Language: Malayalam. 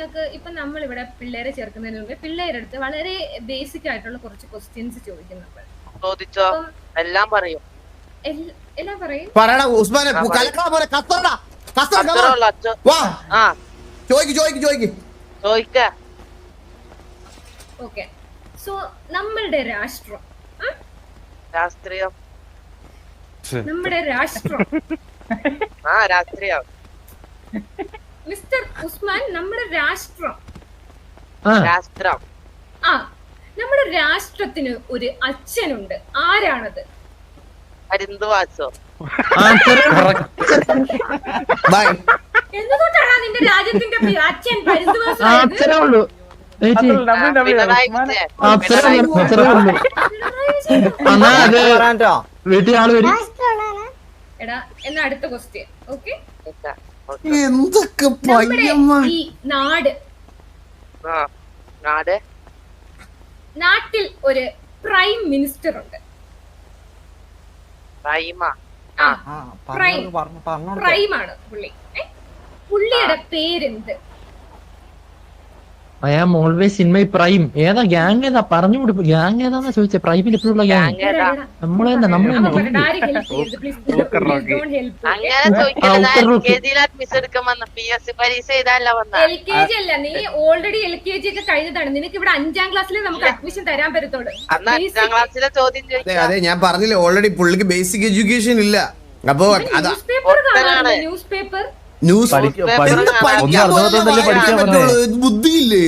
നിങ്ങൾക്ക് ഇപ്പൊ നമ്മളിവിടെ പിള്ളേരെ ചേർക്കുന്നതിന് മുമ്പ് പിള്ളേരുടെ അടുത്ത് വളരെ ബേസിക് ആയിട്ടുള്ള കുറച്ച് ക്വസ്റ്റ്യൻസ് ചോദിക്കും നമ്മൾ. ചോദിച്ചോ, എല്ലാം പറയും. എല്ലാം പറയും. പറയടാ ഉസ്മാനെ, കലക്കണ പോലെ കത്തോടാ. ഓക്കെ, സോ നമ്മളുടെ രാഷ്ട്രം, രാഷ്ട്രീയം, നമ്മുടെ രാഷ്ട്രം, രാഷ്ട്രീയം. മിസ്റ്റർ ഉസ്മാൻ, നമ്മുടെ രാഷ്ട്രം, രാഷ്ട്രം. നമ്മുടെ രാഷ്ട്രത്തിന് ഒരു അച്ഛനുണ്ട്. ആരാണത്? അരിന്തുവാസോ. എന്തുകൊണ്ടാണ് നിന്റെ രാജ്യത്തിന്റെ അച്ഛൻ പരിന്തുവാസോ? എടാ, എന്നാ അടുത്ത ക്വസ്റ്റ്യൻ. ഓക്കെ, എന്തൊക്കെ ഈ നാട്, നാട്ടിൽ ഒരു പ്രൈം മിനിസ്റ്റർ ഉണ്ട്. പ്രൈമാണ് പുള്ളി. പുള്ളിയുടെ പേരെന്ത്? I am always in my prime. ഏതാ ഗ്യാങ്? ഏതാ പറഞ്ഞു കൊടുക്കും. ഗ്യാങ് ഏതാന്നാ ചോദിച്ചേ? പ്രൈമിൽ എപ്പോഴുള്ള ഗ്യാങ് നമ്മളെ തന്നെ. അല്ല, നീ ഓൾറെഡി LKG ഒക്കെ കഴിഞ്ഞതാണ്. നിനക്ക് ഇവിടെ 5ാം ക്ലാസ്സിൽ നമുക്ക് അഡ്മിഷൻ തരാൻ പറ്റത്തുള്ളൂ. അതെ, ഞാൻ പറഞ്ഞില്ലേ ഓൾറെഡി പുള്ളിക്ക് ബേസിക് എഡ്യൂക്കേഷൻ ഇല്ല. അപ്പൊ ന്യൂസ് പേപ്പർ ബുദ്ധിയില്ലേ?